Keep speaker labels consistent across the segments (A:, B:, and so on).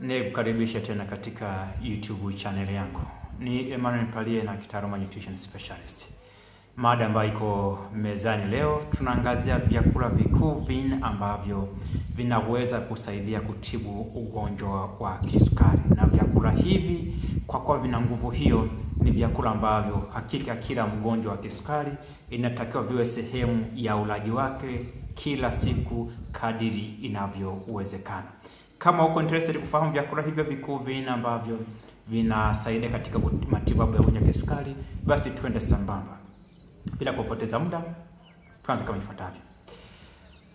A: Nikukaribisha tena katika YouTube channel yangu. Ni Emmanuel Palie na Kitaroma Nutrition Specialist. Mada ambayo iko mezani leo tunaangazia vyakula vikuu vinne ambavyo vinaweza kusaidia kutibu ugonjwa wa kisukari. Na vyakula hivi kwa kuwa vina nguvu hiyo ni vyakula ambavyo hakika kila mgonjwa wa kisukari inatakiwa viwe sehemu ya ulaji wake kila siku kadiri inavyowezekana. Kama uko interested kufahamu vyakula hivyo vikuu vinne ambavyo vinasaidia katika matibabu ya ugonjwa wa kisukari, basi twende sambamba. Bila kupoteza muda, tuanze kama ifuatavyo.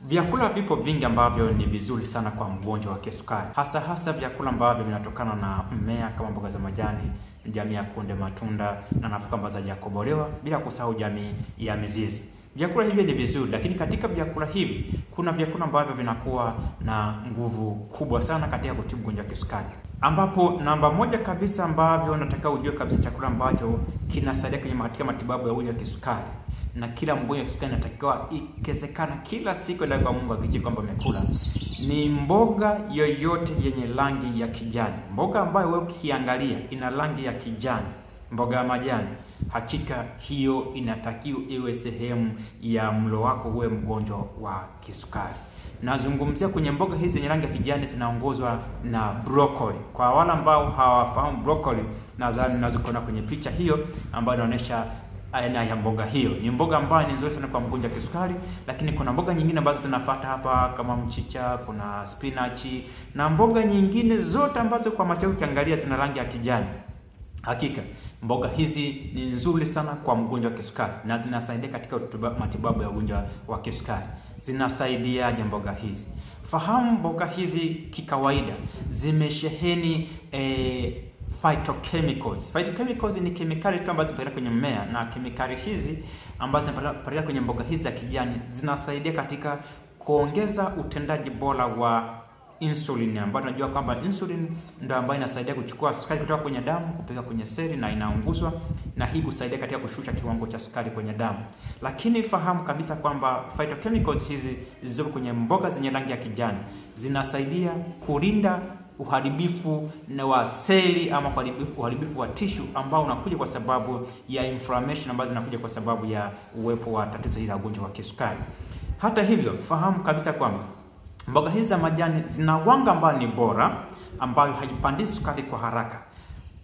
A: Vyakula vipo vingi ambavyo ni vizuri sana kwa mgonjwa wa kisukari. Hasa vyakula ambavyo vinatokana na mmea kama mboga za majani, jamii ya kunde, matunda na nafaka ambazo hazijakobolewa, bila kusahau jamii ya mizizi. Vyakula hivi ni vizuri, lakini katika vyakula hivi kuna vyakula ambavyo vinakuwa na nguvu kubwa sana katika kutibu ugonjwa wa kisukari. Ambapo namba moja kabisa ambavyo nataka ujue kabisa chakula ambacho kinasaidia katika matibabu ya ugonjwa wa kisukari, na kila mgonjwa wa kisukari anatakiwa ikiwezekana kila siku ndio kwa Mungu akijie kwamba amekula, ni mboga yoyote yenye rangi ya kijani. Mboga ambayo wewe ukiangalia ina rangi ya kijani, mboga ya majani, hakika hiyo inatakiwa iwe sehemu ya mlo wako uwe mgonjwa wa kisukari. Nazungumzia kwenye mboga hizi zenye rangi ya kijani zinaongozwa na broccoli. Kwa wale ambao hawafahamu broccoli, nadhani nazikona kwenye picha hiyo ambayo inaonyesha aina ya mboga hiyo. Ni mboga ambayo ni nzuri sana kwa mgonjwa wa kisukari, lakini kuna mboga nyingine ambazo zinafuata hapa kama mchicha, kuna spinach na mboga nyingine zote ambazo kwa macho ukiangalia zina rangi ya kijani. Hakika mboga hizi ni nzuri sana kwa mgonjwa wa kisukari na zinasaidia katika matibabu ya ugonjwa wa kisukari. Zinasaidiaje mboga hizi? Fahamu mboga hizi kikawaida zimesheheni phytochemicals. Phytochemicals ni kemikali tu ambazo zinapatikana kwenye mmea, na kemikali hizi ambazo zinapatikana kwenye mboga hizi za kijani zinasaidia katika kuongeza utendaji bora wa insulin, ambayo tunajua kwamba insulin ndio ambayo inasaidia kuchukua sukari kutoka kwenye damu kupeleka kwenye seli na inaunguzwa, na hii kusaidia katika kushusha kiwango cha sukari kwenye damu. Lakini fahamu kabisa kwamba phytochemicals hizi zilizo kwenye mboga zenye rangi ya kijani zinasaidia kulinda uharibifu wa seli ama uharibifu wa tissue ambao unakuja kwa sababu ya inflammation ambazo zinakuja kwa sababu ya uwepo wa tatizo hili la ugonjwa wa kisukari. Hata hivyo, fahamu kabisa kwamba mboga hizi za majani zina wanga ambao ni bora, ambayo haipandishi sukari kwa haraka.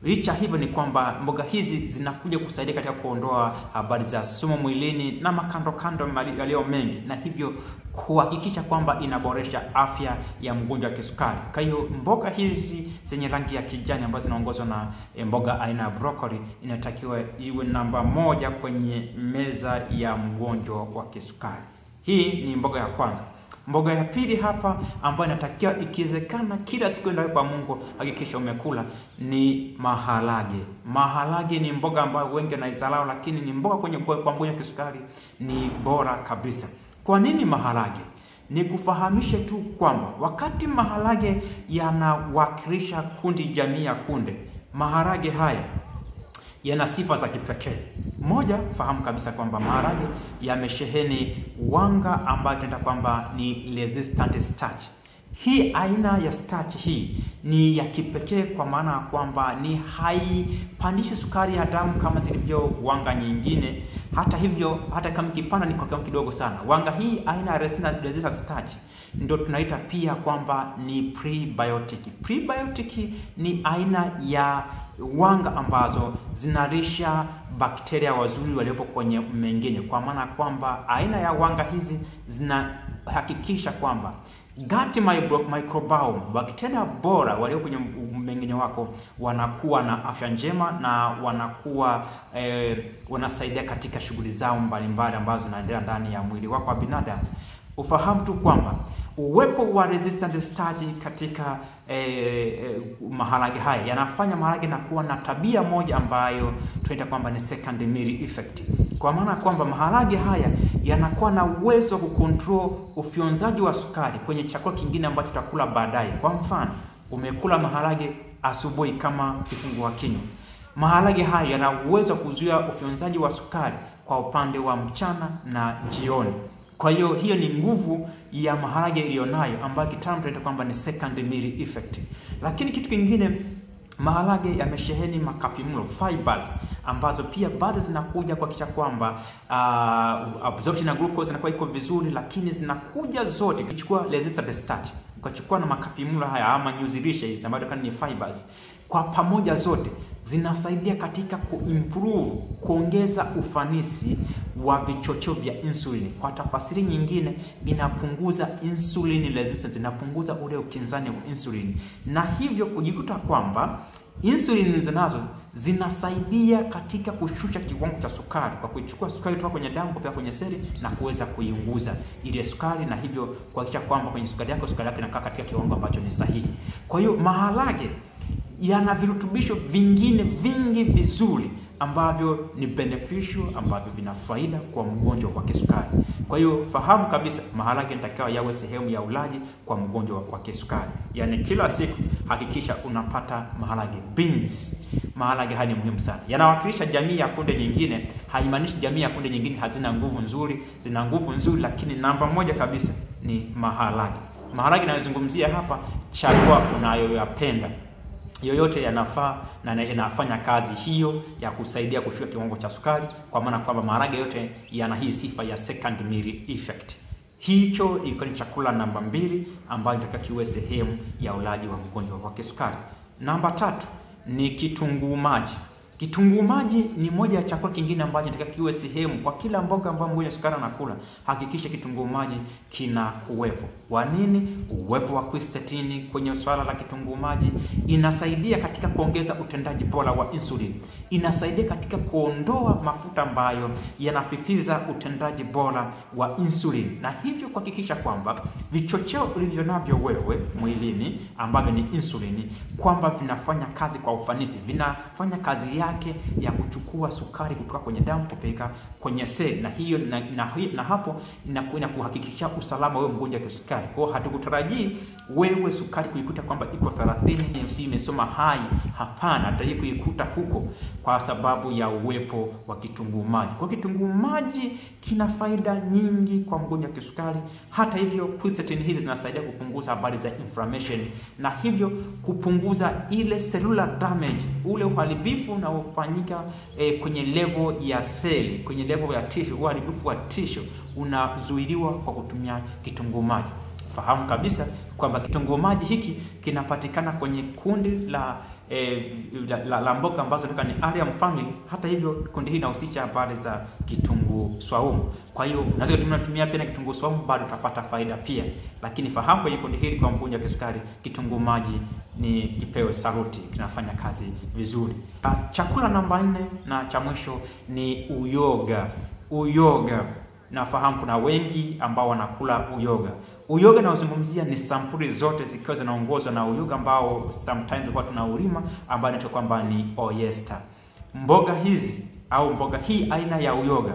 A: Licha hivyo ni kwamba mboga hizi zinakuja kusaidia katika kuondoa habari za sumu mwilini na makando yaliyo mengi, na hivyo kuhakikisha kwamba inaboresha afya ya mgonjwa wa kisukari. Kwa hiyo mboga hizi zenye rangi ya kijani ambazo zinaongozwa na mboga aina ya broccoli inatakiwa iwe namba moja kwenye meza ya mgonjwa wa kisukari. Hii ni mboga ya kwanza. Mboga ya pili hapa ambayo inatakiwa ikiwezekana kila siku ndio kwa Mungu hakikisha umekula ni maharage. Maharage ni mboga ambayo wengi wanaidharau, lakini ni mboga kwa mgonjwa wa kisukari ni bora kabisa. Kwa nini maharage? Ni kufahamishe tu kwamba wakati maharage yanawakilisha kundi jamii ya kunde, maharage haya yana sifa za kipekee. Moja, fahamu kabisa kwamba maharage yamesheheni wanga ambayo tunaita kwamba ni resistant starch. Hii aina ya starch hii ni ya kipekee kwa maana kwamba ni haipandishi sukari ya damu kama zilivyo wanga nyingine. Hata hivyo, hata kama kipanda ni kwa kiwango kidogo sana. Wanga hii aina ya resistant starch ndio tunaita pia kwamba ni prebiotic. Prebiotic ni aina ya wanga ambazo zinalisha bakteria wazuri waliopo kwenye mmeng'enyo, kwa maana kwamba aina ya wanga hizi zinahakikisha kwamba gut microbiome, bakteria bora walio kwenye mmeng'enyo wako wanakuwa na afya njema na wanakuwa wanasaidia katika shughuli zao mbalimbali ambazo zinaendelea ndani ya mwili wako wa binadamu. Ufahamu tu kwamba uwepo wa resistant starch katika maharage haya yanafanya maharage na kuwa na tabia moja ambayo tunaita kwamba ni second meal effect. Kwa maana kwamba maharage haya yanakuwa na uwezo wa kucontrol ufyonzaji wa sukari kwenye chakula kingine ambacho tutakula baadaye. Kwa mfano, umekula maharage asubuhi kama kifungua kinywa, maharage haya yana uwezo wa kuzuia ufyonzaji wa sukari kwa upande wa mchana na jioni. Kwa hiyo ni nguvu ya maharage iliyonayo ambayo kitaalamu tunaita kwamba ni second meal effect. Lakini kitu kingine, maharage yamesheheni makapimlo fibers ambazo pia bado zinakuja kuhakikisha kwamba absorption ya glucose inakuwa iko vizuri, lakini zinakuja zote ukichukua resistant starch, ukachukua na makapimlo haya ama nyuzi lishe hizi ambazo ni fibers, kwa pamoja zote zinasaidia katika kuimprove, kuongeza ufanisi wa vichocheo vya insulini. Kwa tafasiri nyingine, inapunguza insulin resistance, inapunguza ule ukinzani wa insulini, na hivyo kujikuta kwamba insulini zinazo zinasaidia katika kushusha kiwango cha sukari kwa kuichukua sukari kutoka kwenye damu kupeleka kwenye seli na kuweza kuiunguza ile sukari, na hivyo kuhakikisha kwamba kwenye sukari yako inakaa katika kiwango ambacho ni sahihi. Kwa hiyo maharage yana virutubisho vingine vingi vizuri ambavyo ni beneficial, ambavyo vina faida kwa mgonjwa wa kisukari. Kwa hiyo fahamu kabisa maharage inatakiwa yawe sehemu ya ulaji kwa mgonjwa wa kisukari. Yaani kila siku hakikisha unapata maharage, beans. Maharage haya ni muhimu sana. Yanawakilisha jamii ya kunde nyingine, haimaanishi jamii ya kunde nyingine hazina nguvu nzuri, zina nguvu nzuri, lakini namba moja kabisa ni maharage. Maharage ninayozungumzia hapa, chagua unayoyapenda. Yoyote yanafaa na yanafanya kazi hiyo ya kusaidia kushusha kiwango cha sukari, kwa maana kwamba maharage yote yana hii sifa ya second meal effect. Hicho iko ni chakula namba 2 ambayo inataka kiwe sehemu ya ulaji wa mgonjwa wa kisukari. Namba 3 ni kitunguu maji. Kitunguu maji ni moja ya chakula kingine ambacho inataka kiwe sehemu kwa kila mboga ambayo mgonjwa sukari anakula. Hakikisha kitunguu maji kina kuwepo. Kwa nini? Uwepo wa quercetin kwenye swala la kitunguu maji inasaidia katika kuongeza utendaji bora wa insulin. Inasaidia katika kuondoa mafuta ambayo yanafifiza utendaji bora wa insulin, na hivyo kuhakikisha kwamba vichocheo ulivyo navyo wewe mwilini ambavyo ni insulini kwamba vinafanya kazi kwa ufanisi, vinafanya kazi yake ya kuchukua sukari kutoka kwenye damu kupeleka kwenye seli, na hiyo na hapo inakwenda kuhakikisha usalama wewe mgonjwa wa kisukari. Kwa hiyo hatukutarajii wewe sukari kuikuta kwamba iko 30 imesoma hai, hapana, hataje kuikuta huko kwa sababu ya uwepo wa kitunguu maji. Kwa kitunguu maji kina faida nyingi kwa mgonjwa wa kisukari. Hata hivyo quercetin hizi zinasaidia kupunguza habari za inflammation, na hivyo kupunguza ile cellular damage, ule uharibifu unaofanyika kwenye level ya seli, kwenye level ya tissue. Uharibifu wa tissue unazuiliwa kwa kutumia kitunguu maji. Fahamu kabisa kwamba kitunguu maji hiki kinapatikana kwenye kundi la mboga ambazo ni Arium family. Hata hivyo kundi hili linahusisha habari za kitunguu swaumu. Kwa hiyo unaweza kutumia pia kitunguu swaumu, bado utapata faida pia. Lakini fahamu kwenye kundi hili kwa mgonjwa wa kisukari, kitunguu maji ni kipewe saluti, kinafanya kazi vizuri. Chakula namba 4 na cha mwisho ni uyoga. Uyoga, nafahamu kuna wengi ambao wanakula uyoga. Uyoga naozungumzia ni sampuli zote zikiwa zinaongozwa na uyoga ambao sometimes kwa tunaulima, ambao inaitwa kwamba ni oyster. Mboga hizi au mboga hii aina ya uyoga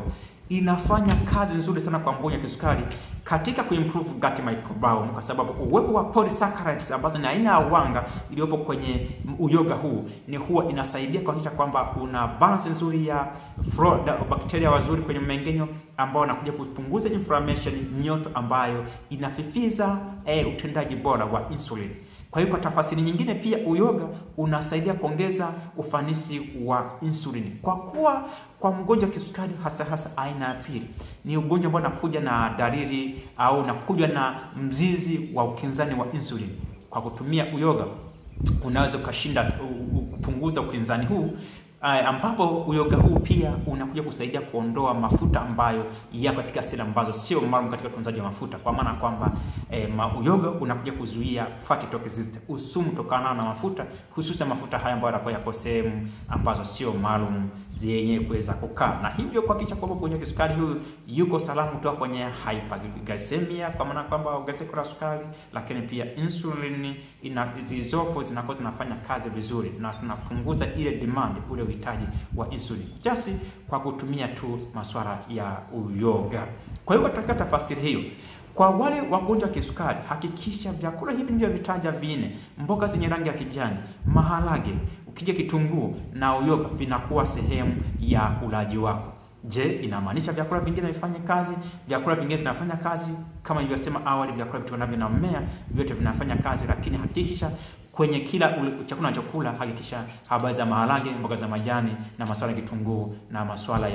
A: inafanya kazi nzuri sana kwa mgonjwa wa kisukari katika kuimprove gut microbiome, kwa sababu uwepo wa polysaccharides ambazo ni aina ya wanga iliyopo kwenye uyoga huu ni huwa inasaidia kuhakikisha kwamba una balance nzuri ya flora, bakteria wazuri kwenye mmeng'enyo ambao wanakuja kupunguza inflammation, nyoto ambayo inafifiza utendaji bora wa insulin. Kwa hiyo kwa tafasiri nyingine pia uyoga unasaidia kuongeza ufanisi wa insulin. Kwa kuwa kwa mgonjwa wa kisukari hasa aina ya pili ni ugonjwa ambao unakuja na dalili au unakuja na mzizi wa ukinzani wa insulin. Kwa kutumia uyoga unaweza kupunguza ukinzani huu, ambapo uyoga huu pia unakuja kusaidia kuondoa mafuta ambayo yako katika seli ambazo sio maalum katika utunzaji wa mafuta, kwa maana kwamba uyoga unakuja kuzuia fatty toxicity, usumu tokana na mafuta, hususan mafuta haya ambayo yako sehemu ambazo sio maalum zenye kuweza kukaa, na hivyo kuhakikisha kwamba mgonjwa wa kisukari huyu yuko salama kutoka kwenye hyperglycemia, kwa maana kwamba ongezeko la sukari, lakini pia insulin zilizopo zinakuwa zinafanya kazi vizuri, na tunapunguza ile demand, ule uhitaji wa insulin just kwa kutumia tu masuala ya uyoga. Kwa hiyo katika tafasiri hiyo, kwa wale wagonjwa wa kisukari, hakikisha vyakula hivi ndivyo vitaja 4: mboga zenye rangi ya kijani, maharage, ukija kitunguu na uyoga vinakuwa sehemu ya ulaji wako. Je, inamaanisha vyakula vingine vifanye kazi? Vyakula vingine vinafanya kazi kama nilivyosema awali, vyakula vitokana na mmea vyote vinafanya kazi, lakini hakikisha Kwenye kila chakula unachokula hakikisha habari za maharage, mboga za majani na masuala ya kitunguu na masuala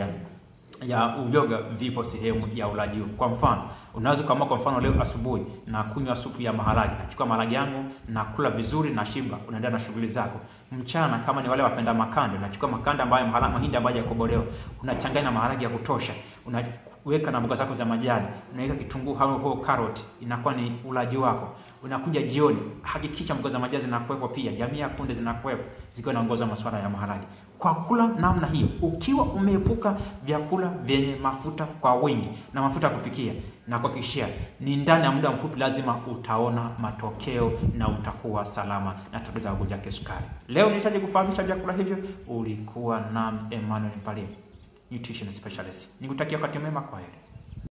A: ya uyoga vipo sehemu ya ulaji. Kwa mfano, unaweza kama kwa mfano leo asubuhi na kunywa supu ya maharage, nachukua maharage yangu na kula vizuri na shiba, unaendelea na shughuli zako. Mchana kama ni wale wapenda makande, unachukua makande ambayo mahindi ambayo yakobolewa, unachanganya na maharage ya kutosha, unaweka na mboga zako za majani, unaweka kitunguu au carrot, inakuwa ni ulaji wako. Unakuja jioni, hakikisha mboga za majani zinakuwepo pia, jamii ya kunde zinakuwepo zikiwa naongoza masuala ya maharage. Kwa kula namna hiyo, ukiwa umeepuka vyakula vyenye mafuta kwa wingi na mafuta ya kupikia, na kuhakikishia ni ndani ya muda mfupi lazima utaona matokeo na utakuwa salama na tatizo la ugonjwa wa kisukari. Leo nihitaji kufahamisha vyakula hivyo. Ulikuwa na Emmanuel Mpalie, nutrition specialist. Nikutakia wakati mwema, kwa heri.